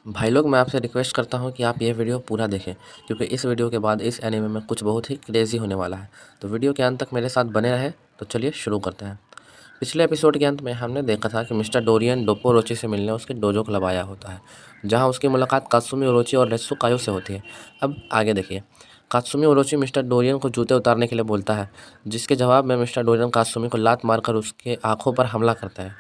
भाई लोग, मैं आपसे रिक्वेस्ट करता हूँ कि आप ये वीडियो पूरा देखें, क्योंकि इस वीडियो के बाद इस एनीमे में कुछ बहुत ही क्रेज़ी होने वाला है। तो वीडियो के अंत तक मेरे साथ बने रहें। तो चलिए शुरू करते हैं। पिछले एपिसोड के अंत में हमने देखा था कि मिस्टर डोरियन डोप्पो से मिलने उसके डोजो क्लब आया होता है, जहाँ उसकी मुलाकात कात्सुमी ओरोची और रेत्सु कायो से होती है। अब आगे देखिए। कात्सुमी ओरोची मिस्टर डोरियन को जूते उतारने के लिए बोलता है, जिसके जवाब में मिस्टर डोरियन कात्सुमी को लात मारकर उसके आंखों पर हमला करता है।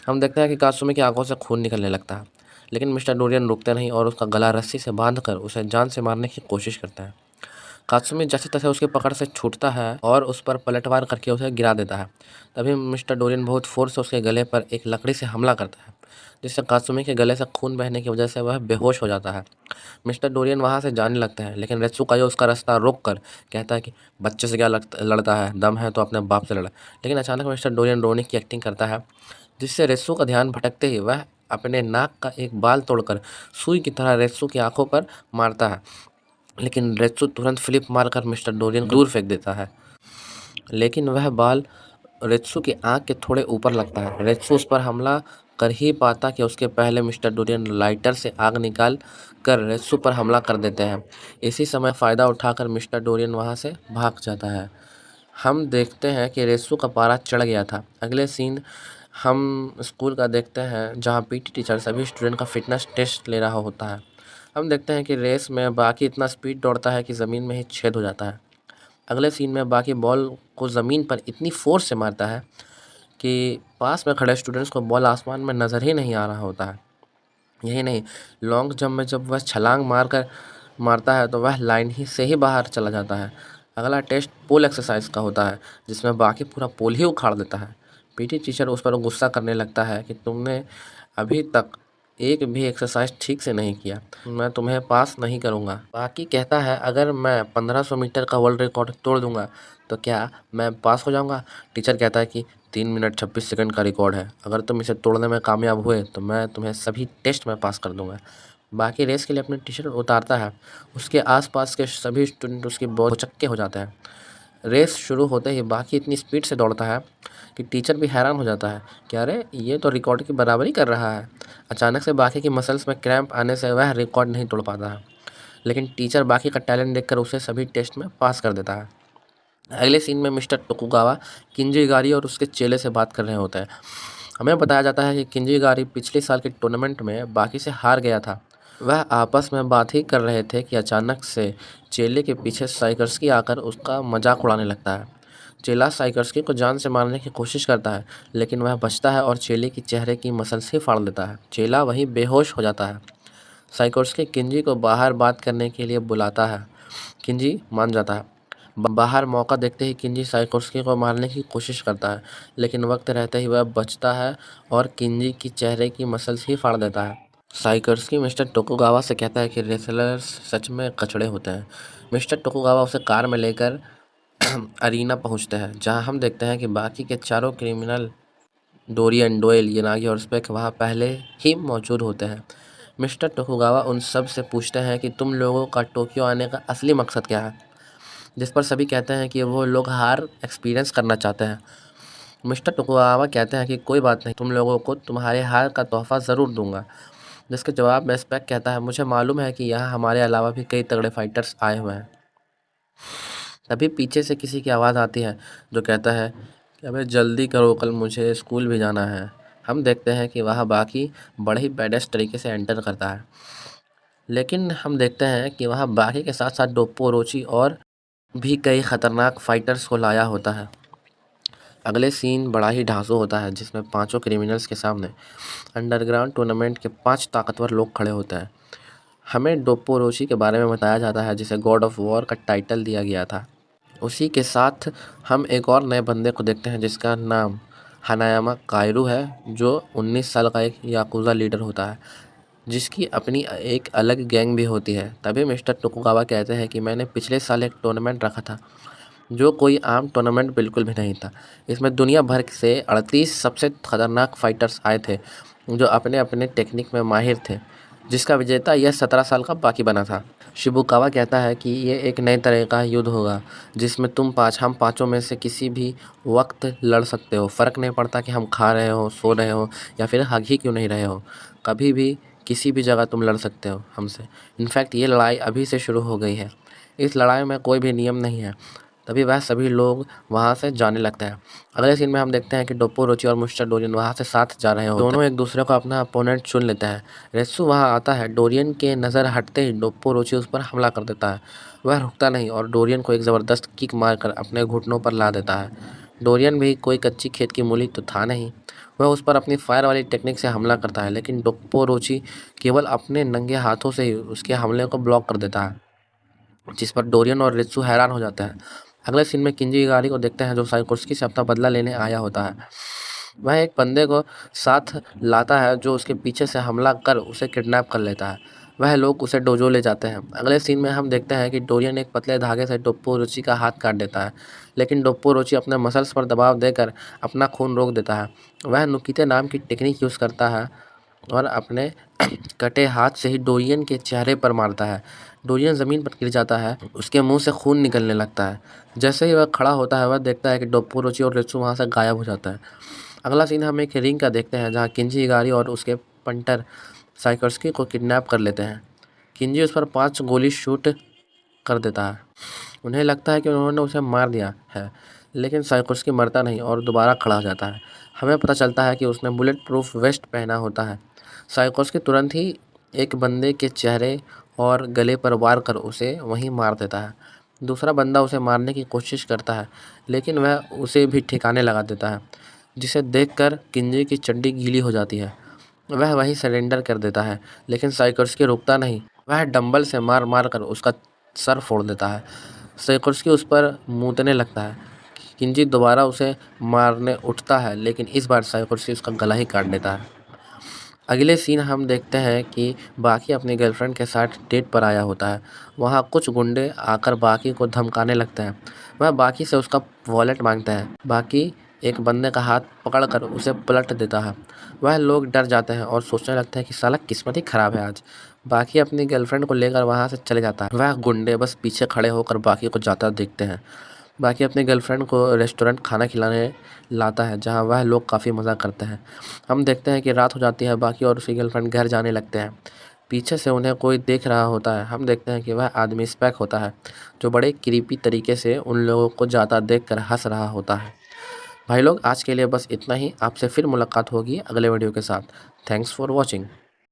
हम देखते हैं कि कात्सुमी की आंखों से खून निकलने लगता है, लेकिन मिस्टर डोरियन रुकते नहीं और उसका गला रस्सी से बांधकर उसे जान से मारने की कोशिश करता है। कात्सुमी जैसे तैसे उसकी पकड़ से छूटता है और उस पर पलटवार करके उसे गिरा देता है। तभी मिस्टर डोरियन बहुत फोर्स से उसके गले पर एक लकड़ी से हमला करता है, जिससे कात्सुमी के गले से खून बहने की वजह से वह बेहोश हो जाता है। मिस्टर डोरियन वहां से जाने लगता है, लेकिन रेत्सुकायो उसका रास्ता रोक कर कहता है कि बच्चे से क्या लड़ता है, दम है तो अपने बाप से लड़ा। लेकिन अचानक मिस्टर डोरियन रोने की एक्टिंग करता है, जिससे रेत्सु का ध्यान भटकते ही वह अपने नाक का एक बाल तोड़कर सुई की तरह रेत्सु की आंखों पर मारता है। लेकिन रेत्सु तुरंत फ्लिप मारकर मिस्टर डोरियन को दूर फेंक देता है, लेकिन वह बाल रेत्सु की आंख के थोड़े ऊपर लगता है। रेत्सु उस पर हमला कर ही पाता कि उसके पहले मिस्टर डोरियन लाइटर से आग निकाल कर रेत्सु पर हमला कर देते हैं। इसी समय फ़ायदा उठाकर मिस्टर डोरियन वहां से भाग जाता है। हम देखते हैं कि रेत्सु का पारा चढ़ गया था। अगले सीन हम स्कूल का देखते हैं, जहां पीटी टीचर सभी स्टूडेंट का फिटनेस टेस्ट ले रहा होता है। हम देखते हैं कि रेस में बाकी इतना स्पीड दौड़ता है कि ज़मीन में ही छेद हो जाता है। अगले सीन में बाकी बॉल को ज़मीन पर इतनी फोर्स से मारता है कि पास में खड़े स्टूडेंट्स को बॉल आसमान में नज़र ही नहीं आ रहा होता है। यही नहीं, लॉन्ग जंप में जब वह छलांग मारता है तो वह लाइन ही से ही बाहर चला जाता है। अगला टेस्ट पोल एक्सरसाइज का होता है, जिसमें बाकी पूरा पोल ही उखाड़ देता है। पीटी टीचर उस पर गुस्सा करने लगता है कि तुमने अभी तक एक भी एक्सरसाइज ठीक से नहीं किया, मैं तुम्हें पास नहीं करूंगा। बाकी कहता है, अगर मैं 1500 मीटर का वर्ल्ड रिकॉर्ड तोड़ दूंगा तो क्या मैं पास हो जाऊंगा? टीचर कहता है कि 3 मिनट 26 सेकंड का रिकॉर्ड है, अगर तुम इसे तोड़ने में कामयाब हुए तो मैं तुम्हें सभी टेस्ट में पास कर दूंगा। बाकी रेस के लिए अपनी टी शर्ट उतारता है। उसके आसपास के सभी स्टूडेंट उसकी बहुत चक्के हो जाते हैं। रेस शुरू होते ही बाकी इतनी स्पीड से दौड़ता है कि टीचर भी हैरान हो जाता है कि अरे, ये तो रिकॉर्ड की बराबरी कर रहा है। अचानक से बाकी की मसल्स में क्रैम्प आने से वह रिकॉर्ड नहीं तोड़ पाता है, लेकिन टीचर बाकी का टैलेंट देखकर उसे सभी टेस्ट में पास कर देता है। अगले सीन में मिस्टर टोकुगावा किंजीगारी और उसके चेले से बात कर रहे होते हैं। हमें बताया जाता है कि किंजीगारी पिछले साल के टूर्नामेंट में बाकी से हार गया था। वह आपस में बात ही कर रहे थे कि अचानक से चेले के पीछे साइकर्सकी आकर उसका मजाक उड़ाने लगता है। चेला साइकर्सकी को जान से मारने की कोशिश करता है, लेकिन वह बचता है और चेले की चेहरे की मसल्स ही फाड़ देता है। चेला वहीं बेहोश हो जाता है। साइकर्सकी किंजी को बाहर बात करने के लिए बुलाता है। किंजी मान जाता है। बाहर मौका देखते ही किंजी साइकोर्स्की को मारने की कोशिश करता है, लेकिन वक्त रहते ही वह बचता है और किंजी की चेहरे की मसल्स ही फाड़ देता है। साइकोर्स्की मिस्टर टोकुगावा से कहता है कि रेसलर्स सच में कचड़े होते हैं। मिस्टर टोकुगावा उसे कार में लेकर अरीना पहुंचते हैं, जहां हम देखते हैं कि बाकी के चारों क्रिमिनल डोरियन, डोएल, येनागी और स्पेक वहां पहले ही मौजूद होते हैं। मिस्टर टोकुगावा उन सब से पूछते हैं कि तुम लोगों का टोक्यो आने का असली मकसद क्या है, जिस पर सभी कहते हैं कि वो लोग हार एक्सपीरियंस करना चाहते हैं। मिस्टर टोकुगावा कहते हैं कि कोई बात नहीं, तुम लोगों को तुम्हारे हार का तोहफा ज़रूर दूंगा। जिसके जवाब में स्पेक कहता है, मुझे मालूम है कि यहाँ हमारे अलावा भी कई तगड़े फाइटर्स आए हुए हैं। तभी पीछे से किसी की आवाज़ आती है, जो कहता है कि अबे जल्दी करो, कल मुझे स्कूल भी जाना है। हम देखते हैं कि वह बाकी बड़े ही बैडेस्ट तरीके से एंटर करता है, लेकिन हम देखते हैं कि वह बाकी के साथ साथ डोप्पो रोची और भी कई खतरनाक फाइटर्स को लाया होता है। अगले सीन बड़ा ही ढांसू होता है, जिसमें पांचों क्रिमिनल्स के सामने अंडरग्राउंड टूर्नामेंट के 5 ताकतवर लोग खड़े होते हैं। हमें डोप्पो रोची के बारे में बताया जाता है, जिसे गॉड ऑफ वॉर का टाइटल दिया गया था। उसी के साथ हम एक और नए बंदे को देखते हैं, जिसका नाम हनायामा कायरू है, जो 19 साल का एक याकुज़ा लीडर होता है, जिसकी अपनी एक अलग गैंग भी होती है। तभी मिस्टर टोकुगावा कहते हैं कि मैंने पिछले साल एक टूर्नामेंट रखा था, जो कोई आम टूर्नामेंट बिल्कुल भी नहीं था। इसमें दुनिया भर से 38 सबसे खतरनाक फाइटर्स आए थे, जो अपने अपने टेक्निक में माहिर थे, जिसका विजेता यह 17 साल का बाकी बना था। शिबुकावा कहता है कि ये एक नए तरह का युद्ध होगा, जिसमें हम पाँचों में से किसी भी वक्त लड़ सकते हो। फ़र्क नहीं पड़ता कि हम खा रहे हो, सो रहे हो या फिर हग ही क्यों नहीं रहे हो। कभी भी किसी भी जगह तुम लड़ सकते हो हमसे। इनफैक्ट ये लड़ाई अभी से शुरू हो गई है। इस लड़ाई में कोई भी नियम नहीं है। तभी वह सभी लोग वहाँ से जाने लगते हैं। अगले सीन में हम देखते हैं कि डोप्पोरोची और मिस्टर डोरियन वहाँ से साथ जा रहे होते हैं। दोनों एक दूसरे को अपना अपोनेंट चुन लेते हैं। रेत्सु वहाँ आता है। डोरियन के नज़र हटते ही डोप्पोरोची उस पर हमला कर देता है। वह रुकता नहीं और डोरियन को एक ज़बरदस्त किक मारकर अपने घुटनों पर ला देता है। डोरियन भी कोई कच्ची खेत की मूली तो था नहीं। वह उस पर अपनी फायर वाली टेक्निक से हमला करता है, लेकिन डोप्पोरोची केवल अपने नंगे हाथों से ही उसके हमले को ब्लॉक कर देता है, जिस पर डोरियन और रित्सु हैरान हो जाते हैं। अगले सीन में किंजी इगारी को देखते हैं, जो साइकोर्स्की से अपना बदला लेने आया होता है। वह एक बंदे को साथ लाता है जो उसके पीछे से हमला कर उसे किडनैप कर लेता है। वह लोग उसे डोजो ले जाते हैं। अगले सीन में हम देखते हैं कि डोरियन एक पतले धागे से डोप्पोरोची का हाथ काट देता है, लेकिन डोप्पोरोची अपने मसल्स पर दबाव देकर अपना खून रोक देता है। वह नुकीते नाम की टेक्निक यूज़ करता है और अपने कटे हाथ से ही डोरियन के चेहरे पर मारता है। डोरियन ज़मीन पर गिर जाता है, उसके मुंह से खून निकलने लगता है। जैसे ही वह खड़ा होता है, वह देखता है कि डोप्पोरोची और रित्सु वहाँ से गायब हो जाता है। अगला सीन हम एक रिंग का देखते हैं, जहाँ किंजी इगारी और उसके पंटर साइकोर्स्की को किडनैप कर लेते हैं। किंजी उस पर 5 गोली शूट कर देता है। उन्हें लगता है कि उन्होंने उसे मार दिया है, लेकिन साइकोर्स्की मरता नहीं और दोबारा खड़ा हो जाता है। हमें पता चलता है कि उसने बुलेट प्रूफ वेस्ट पहना होता है। साइकोर्स्की तुरंत ही एक बंदे के चेहरे और गले पर वार कर उसे वहीं मार देता है। दूसरा बंदा उसे मारने की कोशिश करता है, लेकिन वह उसे भी ठिकाने लगा देता है, जिसे देखकर किंजी की चड्डी गीली हो जाती है। वह वहीं सरेंडर कर देता है, लेकिन साइकोर्स्की रुकता नहीं। वह डंबल से मार मार कर उसका सर फोड़ देता है। साइकोर्स्की उस पर मूतने लगता है। किंजी दोबारा उसे मारने उठता है, लेकिन इस बार साइकोर्स्की उसका गला ही काट देता है। अगले सीन हम देखते हैं कि बाकी अपनी गर्लफ्रेंड के साथ डेट पर आया होता है। वहाँ कुछ गुंडे आकर बाकी को धमकाने लगते हैं। वह बाकी से उसका वॉलेट मांगता है। बाकी एक बंदे का हाथ पकड़कर उसे पलट देता है। वह लोग डर जाते हैं और सोचने लगते हैं कि साला किस्मत ही खराब है आज। बाकी अपनी गर्लफ्रेंड को लेकर वहाँ से चले जाता है। वह गुंडे बस पीछे खड़े होकर बाकी को जाता देखते हैं। बाकी अपनी गर्लफ्रेंड को रेस्टोरेंट खाना खिलाने लाता है, जहाँ वह लोग काफ़ी मज़ा करते हैं। हम देखते हैं कि रात हो जाती है। बाकी और उसकी गर्लफ्रेंड घर जाने लगते हैं। पीछे से उन्हें कोई देख रहा होता है। हम देखते हैं कि वह आदमी स्पेक होता है, जो बड़े क्रीपी तरीके से उन लोगों को जाता देखकर हंस रहा होता है। भाई लोग, आज के लिए बस इतना ही। आपसे फिर मुलाकात होगी अगले वीडियो के साथ। Thanks for watching.